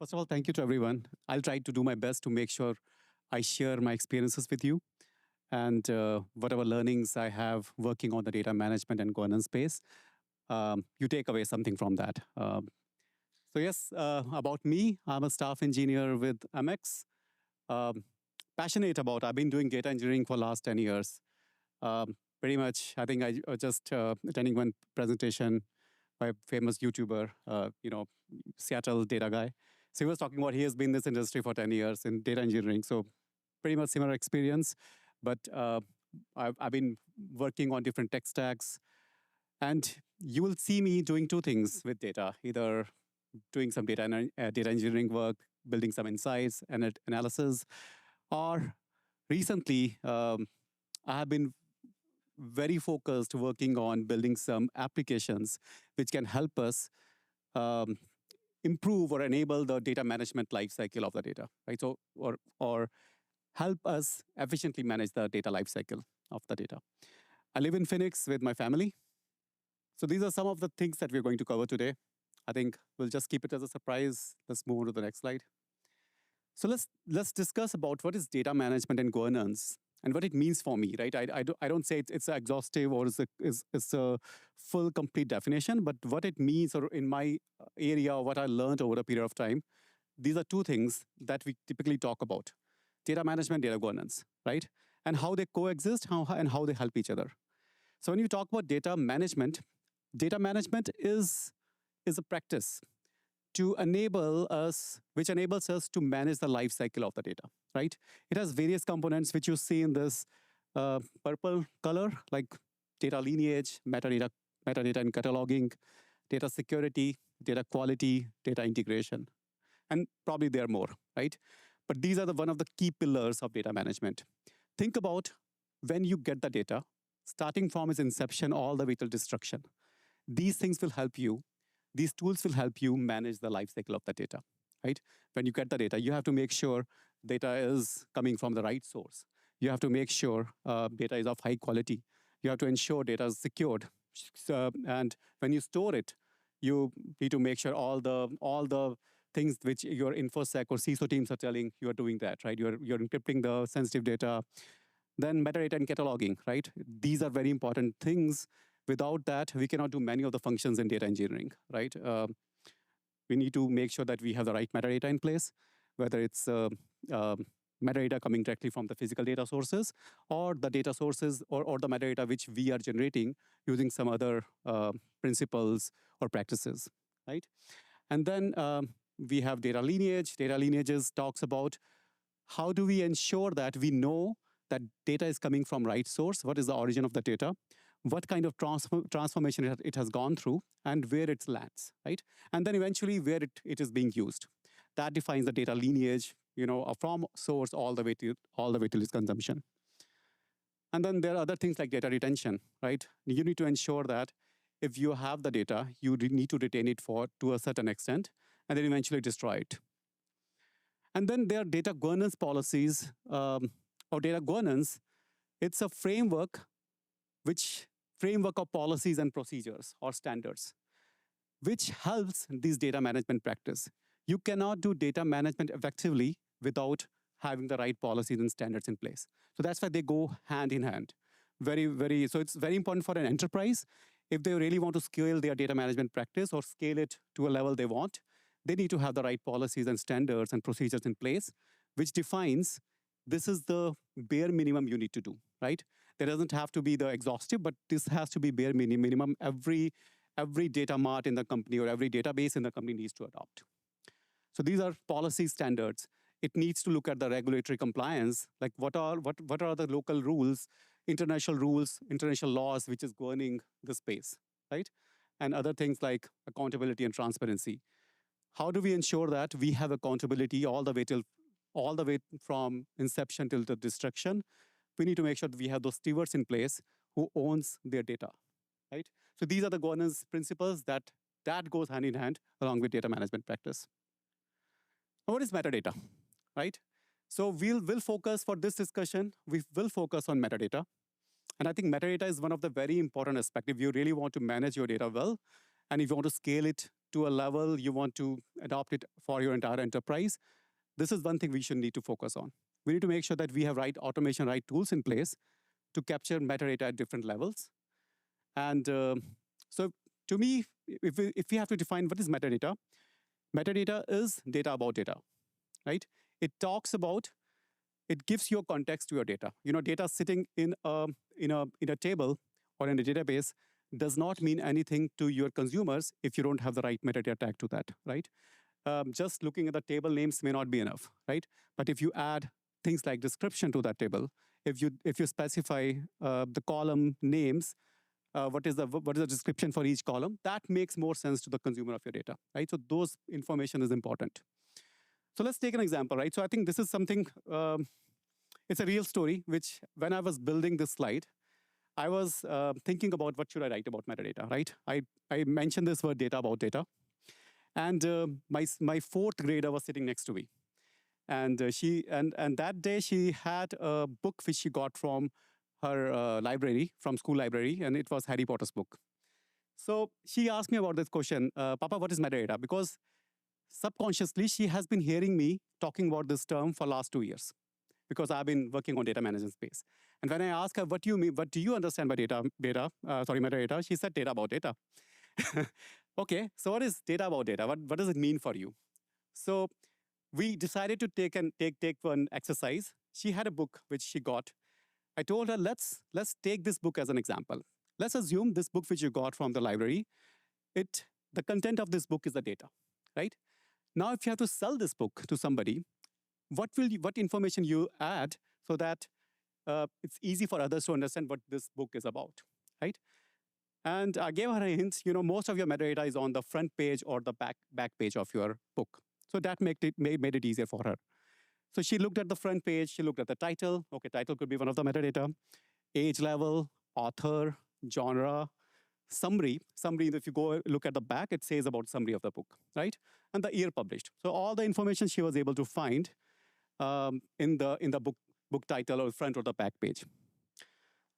First of all, thank you to everyone. I'll try to do my best to make sure I share my experiences with you and whatever learnings I have working on the data management and governance space, you take away something from that. Yes, about me, I'm a staff engineer with Amex. Passionate about, I've been doing data engineering for last 10 years. Pretty much, I think I was just attending one presentation by a famous YouTuber, Seattle data guy. So he was talking about he has been in this industry for 10 years in data engineering. So pretty much similar experience. But I've been working on different tech stacks. And you will see me doing two things with data, either doing some data engineering work, building some insights and analysis, or recently, I have been very focused working on building some applications which can help us improve or enable the data management lifecycle of the data, right? So, or help us efficiently manage the data lifecycle of the data. I live in Phoenix with my family. So these are some of the things that we're going to cover today. I think we'll just keep it as a surprise. Let's move on to the next slide. So let's discuss about what is data management and governance and what it means for me, right? I don't say it's exhaustive or it's a full, complete definition, but what it means, or in my area, what I learned over a period of time, these are two things that we typically talk about: data management, data governance, right? And how they coexist, and how they help each other. So when you talk about data management is a practice to enable us, which enables us to manage the life cycle of the data, right? It has various components which you see in this purple color, like data lineage, metadata and cataloging, data security, data quality, data integration. And probably there are more, right? But these are one of the key pillars of data management. Think about when you get the data, starting from its inception all the way till destruction. These things will help you. These tools will help you manage the life cycle of the data, right? When you get the data, you have to make sure data is coming from the right source. You have to make sure data is of high quality. You have to ensure data is secured. And when you store it, you need to make sure all the things which your InfoSec or CISO teams are telling you are doing that, right? You're encrypting the sensitive data. Then metadata and cataloging, right? These are very important things. Without that, we cannot do many of the functions in data engineering, right? We need to make sure that we have the right metadata in place, whether it's metadata coming directly from the physical data sources or the data sources or the metadata which we are generating using some other principles or practices, right? And then we have data lineage. Data lineages talks about how do we ensure that we know that data is coming from right source, what is the origin of the data, what kind of transformation it has gone through, and where it lands, right? And then eventually where it is being used. That defines the data lineage, from source all the way to its consumption. And then there are other things like data retention, right? You need to ensure that if you have the data, you need to retain it to a certain extent, and then eventually destroy it. And then there are data governance policies, or data governance. It's a framework of policies and procedures or standards, which helps this data management practice. You cannot do data management effectively without having the right policies and standards in place. So that's why they go hand in hand. So it's very important for an enterprise. If they really want to scale their data management practice or scale it to a level they want, they need to have the right policies and standards and procedures in place, which defines this is the bare minimum you need to do, right? There doesn't have to be the exhaustive, but this has to be bare minimum. Every data mart in the company or every database in the company needs to adopt. So these are policy standards. It needs to look at the regulatory compliance, like what are the local rules, international laws, which is governing the space, right? And other things like accountability and transparency. How do we ensure that we have accountability all the way from inception till the destruction? We need to make sure that we have those stewards in place who owns their data, right? So these are the governance principles that goes hand in hand along with data management practice. Now, what is metadata, right? So we'll focus for this discussion, we will focus on metadata. And I think metadata is one of the very important aspects. If you really want to manage your data well, and if you want to scale it to a level you want to adopt it for your entire enterprise, this is one thing we should need to focus on. We need to make sure that we have right automation, right tools in place to capture metadata at different levels. And so to me, if we have to define what is metadata, metadata is data about data, right? It talks about, it gives your context to your data. Data sitting in a table or in a database does not mean anything to your consumers if you don't have the right metadata tag to that, right? Just looking at the table names may not be enough, right? But if you add things like description to that table, if you specify the column names, what is the description for each column, that makes more sense to the consumer of your data, right? So those information is important. So let's take an example, right? So I think this is something, it's a real story, which when I was building this slide, I was thinking about what should I write about metadata, right? I mentioned this word data about data. And my fourth grader was sitting next to me. And and that day she had a book which she got from her library, from school library, and it was Harry Potter's book. So she asked me about this question, Papa, what is metadata? Because subconsciously, she has been hearing me talking about this term for last 2 years, because I've been working on data management space. And when I asked her, what do you mean? What do you understand by metadata? She said data about data. Okay, so what is data about data? What does it mean for you? So we decided to take one exercise. She had a book which she got. I told her, let's take this book as an example. Let's assume this book which you got from the library, the content of this book is the data, right? Now, if you have to sell this book to somebody, what information you add so that it's easy for others to understand what this book is about, right? And I gave her a hint. Most of your metadata is on the front page or the back page of your book. So that made it easier for her. So she looked at the front page. She looked at the title. Okay, title could be one of the metadata. Age level, author, genre, summary. If you go look at the back, it says about summary of the book, right? And the year published. So all the information she was able to find in the book title or front or the back page.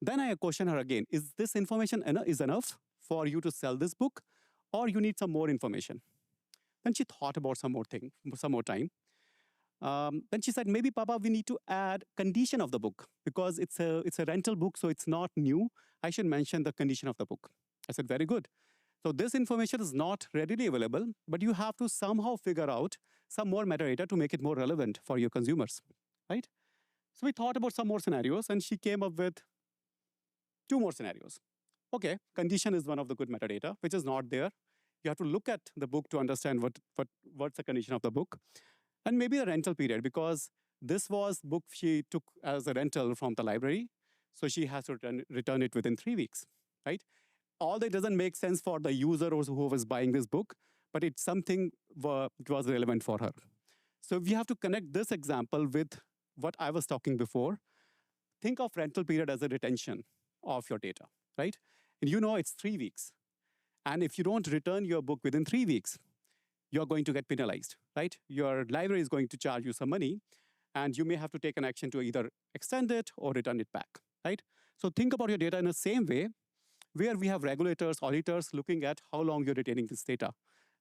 Then I question her again, is this information enough for you to sell this book, or you need some more information? Then she thought about some more time. Then she said, maybe, Papa, we need to add condition of the book, because it's a rental book, so it's not new. I should mention the condition of the book. I said, very good. So this information is not readily available, but you have to somehow figure out some more metadata to make it more relevant for your consumers, right? So we thought about some more scenarios, and she came up with 2 more scenarios. Okay, condition is one of the good metadata, which is not there. You have to look at the book to understand what's the condition of the book. And maybe the rental period, because this was book she took as a rental from the library, so she has to return it within 3 weeks, right? All that doesn't make sense for the user or who was buying this book, but it's something it was relevant for her. So we have to connect this example with what I was talking before. Think of rental period as a retention of your data, right? And it's 3 weeks. And if you don't return your book within 3 weeks, you're going to get penalized, right? Your library is going to charge you some money, and you may have to take an action to either extend it or return it back, right? So think about your data in the same way, where we have regulators, auditors looking at how long you're retaining this data.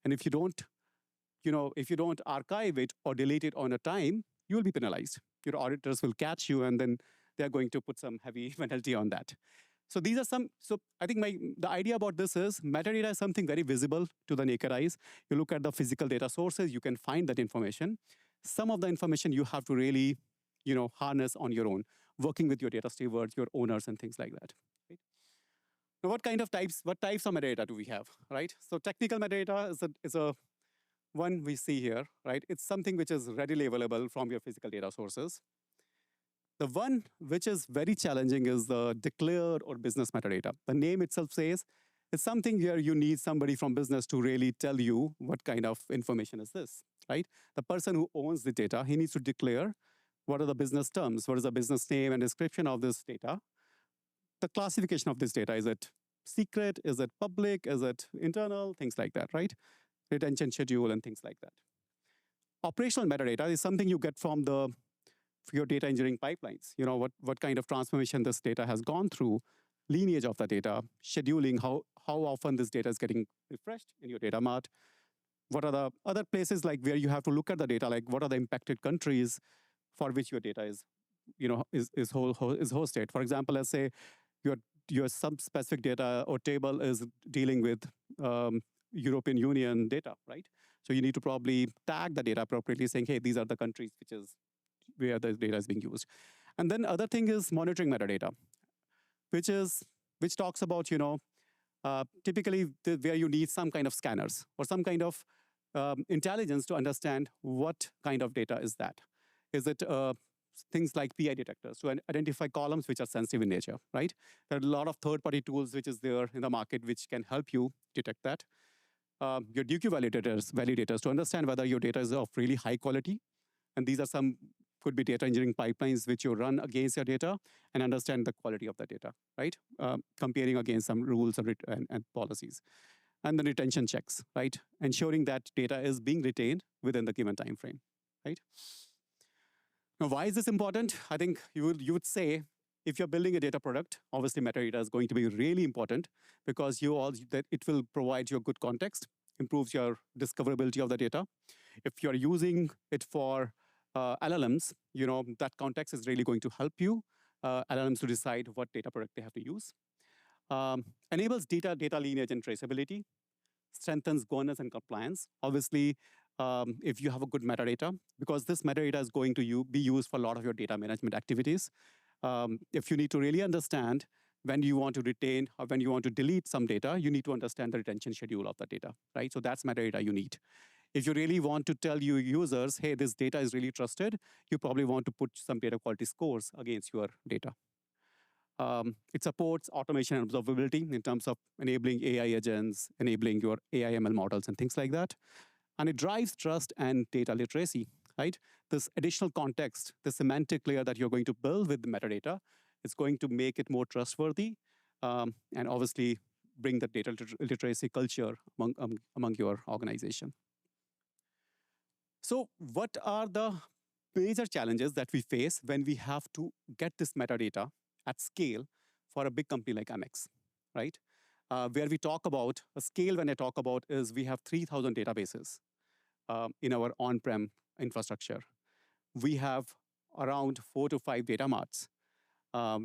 And if you don't archive it or delete it on a time, you will be penalized. Your auditors will catch you, and then they're going to put some heavy penalty on that. So these are so I think the idea about this is metadata is something very visible to the naked eyes. You look at the physical data sources, you can find that information. Some of the information you have to really, harness on your own, working with your data stewards, your owners, and things like that. Right? Now, what types of metadata do we have, right? So technical metadata is a one we see here, right? It's something which is readily available from your physical data sources. The one which is very challenging is the declared or business metadata. The name itself says it's something where you need somebody from business to really tell you what kind of information is this, right? The person who owns the data, he needs to declare what are the business terms, what is the business name and description of this data. The classification of this data, is it secret, is it public, is it internal, things like that, right? Retention schedule and things like that. Operational metadata is something you get from your data engineering pipelines. What kind of transformation this data has gone through, lineage of the data, scheduling, how often this data is getting refreshed in your data mart, What are the other places like where you have to look at the data, like what are the impacted countries for which your data is, is hosted. For example, let's say your your some specific data or table is dealing with um, European Union data, right? So you need to probably tag the data appropriately, saying, hey, these are the countries which is where the data is being used. And then other thing is monitoring metadata, which talks about typically where you need some kind of scanners or some kind of intelligence to understand what kind of data is that. Is it things like PI detectors to identify columns which are sensitive in nature, right? There are a lot of third-party tools which is there in the market which can help you detect that. Your DQ validators to understand whether your data is of really high quality. And these are some could be data engineering pipelines which you run against your data and understand the quality of the data, right? Comparing against some rules and policies. And then retention checks, right? Ensuring that data is being retained within the given time frame, right? Now, why is this important? I think you would say if you're building a data product, obviously metadata is going to be really important because that it will provide you a good context, improves your discoverability of the data. If you're using it for LLMs, that context is really going to help you LLMs to decide what data product they have to use. Enables data lineage and traceability, strengthens governance and compliance. Obviously, if you have a good metadata, because this metadata is going to be used for a lot of your data management activities. If you need to really understand when you want to retain or when you want to delete some data, you need to understand the retention schedule of the data, right? So that's metadata you need. If you really want to tell your users, hey, this data is really trusted, you probably want to put some data quality scores against your data. It supports automation and observability in terms of enabling AI agents, enabling your AI ML models and things like that. And it drives trust and data literacy, right? This additional context, the semantic layer that you're going to build with the metadata is going to make it more trustworthy and obviously bring the data literacy culture among your organization. So what are the major challenges that we face when we have to get this metadata at scale for a big company like Amex, right? Where we talk about, a scale when I talk about is we have 3,000 databases in our on-prem infrastructure. We have around 4 to 5 data marts.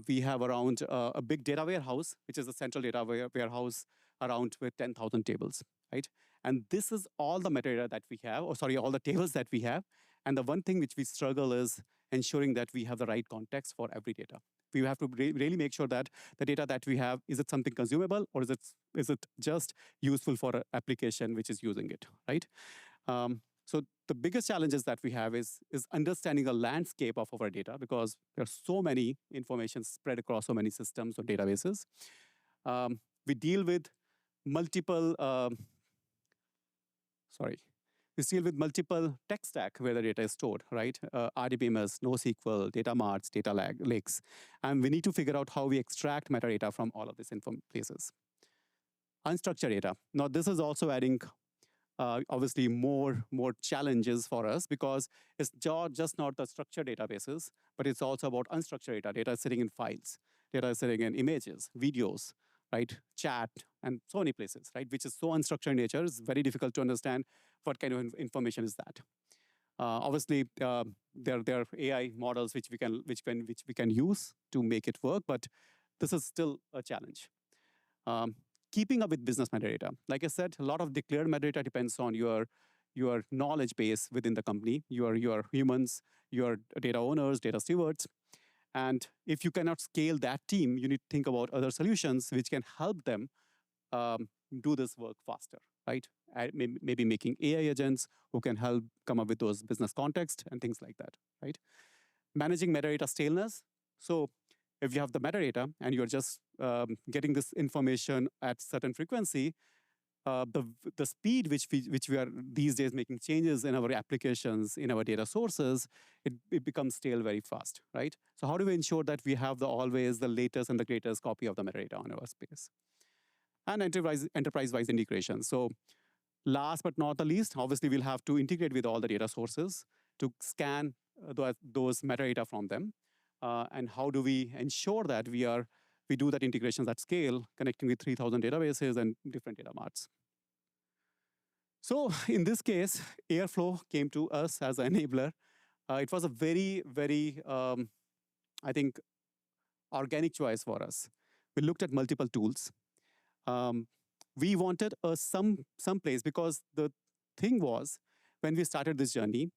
We have around a big data warehouse, which is a central data warehouse around with 10,000 tables, right? And this is all the metadata that we have, or sorry, all the tables that we have. And the one thing which we struggle is ensuring that we have the right context for every data. We have to really make sure that the data that we have, is it something consumable or is it just useful for an application which is using it, right? So the biggest challenges that we have is understanding the landscape of our data because there are so many information spread across so many systems or databases. We deal with multiple, tech stack where the data is stored, right? RDBMS, NoSQL, data marts, data lakes. And we need to figure out how we extract metadata from all of these places. Unstructured data. Now, this is also adding obviously more challenges for us because it's just not the structured databases, but it's also about unstructured data. Data is sitting in files. Data is sitting in images, videos, right? Chat, and so many places, right? Which is so unstructured in nature. It's very difficult to understand what kind of information is that. Obviously, there are AI models which we can use to make it work, but this is still a challenge. Keeping up with business metadata. Like I said, a lot of declared metadata depends on your knowledge base within the company, your humans, your data owners, data stewards. And if you cannot scale that team, you need to think about other solutions which can help them do this work faster, right? Maybe making AI agents who can help come up with those business context and things like that, right? Managing metadata staleness. So if you have the metadata and you're just getting this information at certain frequency, the speed which we are these days making changes in our applications, in our data sources, it becomes stale very fast, right? So how do we ensure that we have always the latest and the greatest copy of the metadata on our space? And enterprise-wise integration. So last but not the least, obviously we'll have to integrate with all the data sources to scan those metadata from them. And how do we ensure that we do that integrations at scale, connecting with 3,000 databases and different data marts. So in this case, Airflow came to us as an enabler. It was a very, very, I think, organic choice for us. We looked at multiple tools. Um, we wanted some place because the thing was, when we started this journey,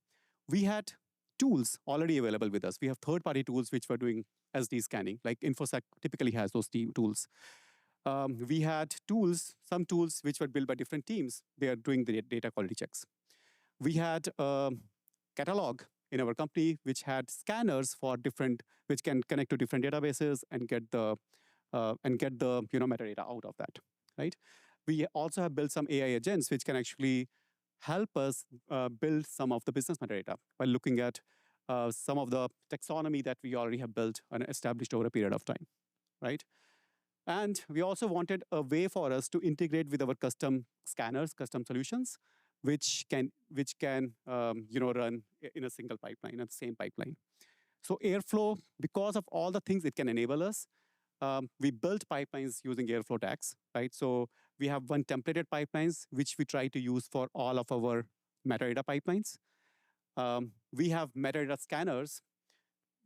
we had tools already available with us. We have third-party tools which were doing SD scanning, like InfoSec typically has those tools. We had tools, some tools which were built by different teams. They are doing the data quality checks. We had a catalog in our company which had scanners for different, which can connect to different databases and get the metadata out of that, right? We also have built some AI agents which can actually help us build some of the business metadata by looking at some of the taxonomy that we already have built and established over a period of time, right? And we also wanted a way for us to integrate with our custom scanners, custom solutions, which can run in a single pipeline, in the same pipeline. So Airflow, because of all the things it can enable us, we built pipelines using Airflow tags, right? So we have one templated pipelines, which we try to use for all of our metadata pipelines. We have metadata scanners.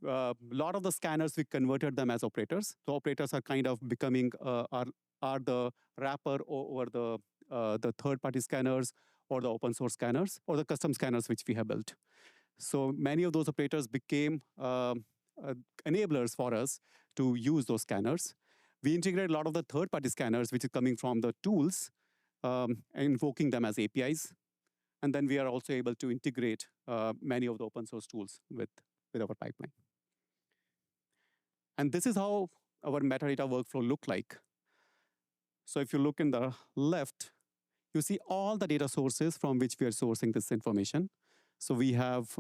A lot of the scanners, we converted them as operators. So operators are kind of becoming, are the wrapper over the third-party scanners or the open source scanners or the custom scanners which we have built. So many of those operators became enablers for us to use those scanners. We integrate a lot of the third-party scanners, which is coming from the tools, invoking them as APIs. And then we are also able to integrate many of the open source tools with our pipeline. And this is how our metadata workflow look like. So if you look in the left, you see all the data sources from which we are sourcing this information. So we have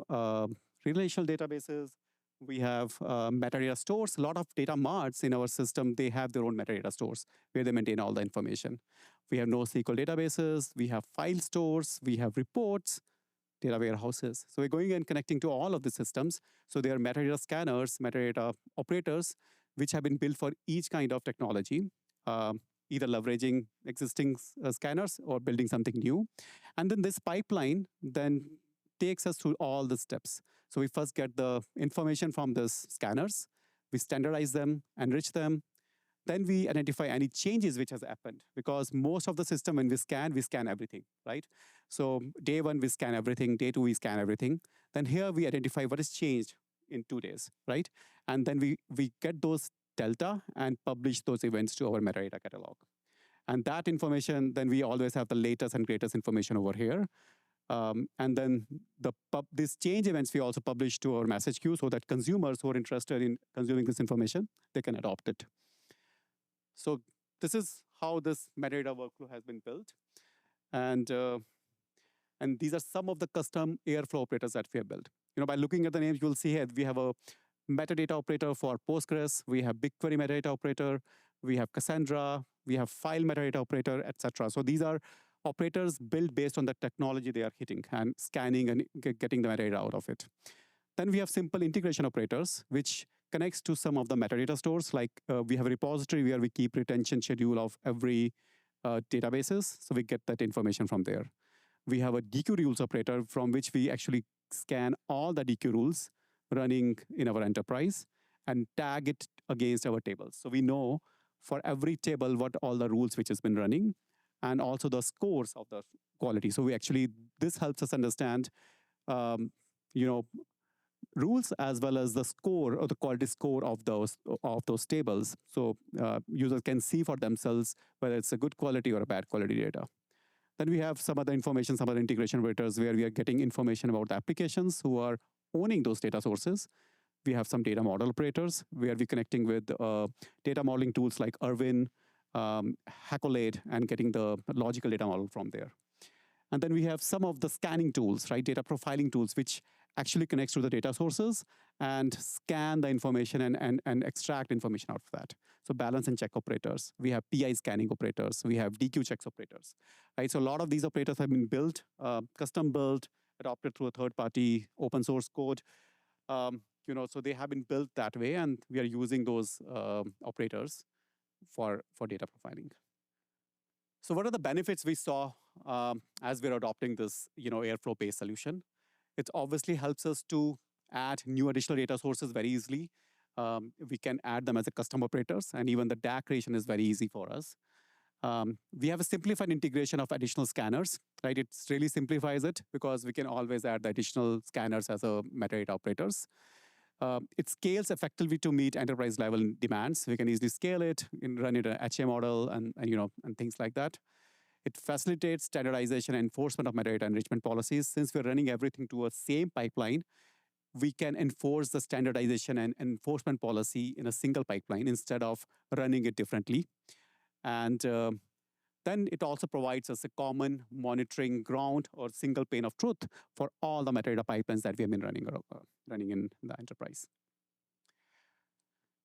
relational databases, we have metadata stores. A lot of data marts in our system, they have their own metadata stores where they maintain all the information. We have NoSQL databases, we have file stores, we have reports, data warehouses. So we're going and connecting to all of the systems. So there are metadata scanners, metadata operators, which have been built for each kind of technology, either leveraging existing scanners or building something new. And then this pipeline then takes us through all the steps. So we first get the information from these scanners, we standardize them, enrich them, then we identify any changes which has happened, because most of the system, when we scan everything, right? So day one, we scan everything. Day two, we scan everything. Then here we identify what has changed in 2 days, right? And then we get those delta and publish those events to our metadata catalog. And that information, then we always have the latest and greatest information over here. And then these change events we also publish to our message queue so that consumers who are interested in consuming this information, they can adopt it. So this is how this metadata workflow has been built. And these are some of the custom Airflow operators that we have built. By looking at the names, you'll see here we have a metadata operator for Postgres, we have BigQuery metadata operator, we have Cassandra, we have file metadata operator, etc. So these are operators built based on the technology they are hitting and scanning and getting the metadata out of it. Then we have simple integration operators, which connects to some of the metadata stores. Like we have a repository where we keep retention schedule of every databases. So we get that information from there. We have a DQ rules operator from which we actually scan all the DQ rules running in our enterprise and tag it against our tables. So we know for every table what all the rules which has been running and also the scores of the quality. So this helps us understand, rules as well as the score or the quality score of those tables. So users can see for themselves whether it's a good quality or a bad quality data. Then we have some other information, some other integration operators where we are getting information about the applications who are owning those data sources. We have some data model operators where we're connecting with data modeling tools like Irwin, Accolade, and getting the logical data model from there. And then we have some of the scanning tools, right? Data profiling tools, which actually connects to the data sources and scan the information and extract information out of that. So balance and check operators. We have PI scanning operators. We have DQ checks operators, right? So a lot of these operators have been built, custom built, adopted through a third-party open source code. So they have been built that way, and we are using those operators for data profiling. So what are the benefits we saw as we're adopting this, Airflow-based solution, it obviously helps us to add new additional data sources very easily. We can add them as a custom operators, and even the DAG creation is very easy for us. We have a simplified integration of additional scanners, right? It really simplifies it because we can always add the additional scanners as a metadata operators. It scales effectively to meet enterprise level demands. We can easily scale it and run it in an HA model and things like that. It facilitates standardization and enforcement of metadata enrichment policies. Since we're running everything to a same pipeline, we can enforce the standardization and enforcement policy in a single pipeline instead of running it differently. And then it also provides us a common monitoring ground or single pane of truth for all the metadata pipelines that we have been running in the enterprise.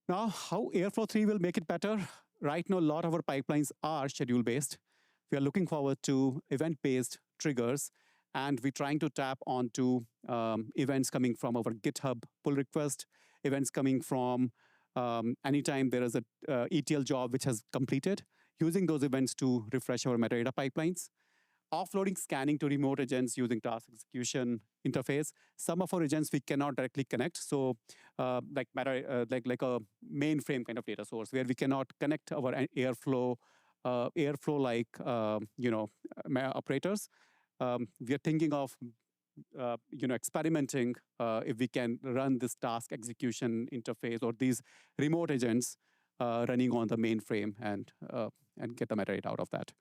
Now, how Airflow 3 will make it better? Right now, a lot of our pipelines are schedule-based. We are looking forward to event-based triggers, and we're trying to tap onto events coming from our GitHub pull request, events coming from anytime there is a ETL job which has completed, using those events to refresh our metadata pipelines. Offloading scanning to remote agents using task execution interface. Some of our agents we cannot directly connect, so like a mainframe kind of data source where we cannot connect our Airflow-like operators. We are thinking of experimenting if we can run this task execution interface or these remote agents running on the mainframe and get the metadata out of that.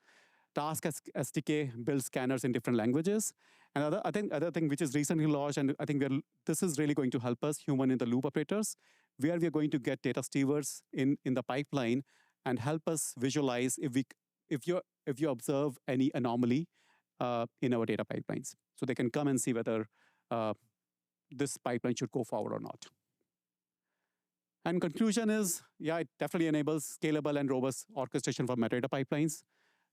Task SDK builds scanners in different languages. And other thing which is recently launched, and I think this is really going to help us, human-in-the-loop operators, where we are going to get data stewards in the pipeline and help us visualize if you observe any anomaly in our data pipelines. So they can come and see whether this pipeline should go forward or not. And conclusion is, yeah, it definitely enables scalable and robust orchestration for metadata pipelines.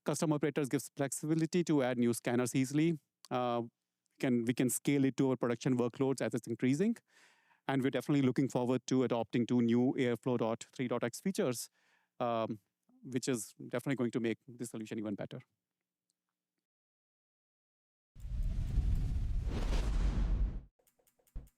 Custom operators gives flexibility to add new scanners easily. We can scale it to our production workloads as it's increasing. And we're definitely looking forward to adopting two new Airflow 3.x features, which is definitely going to make this solution even better.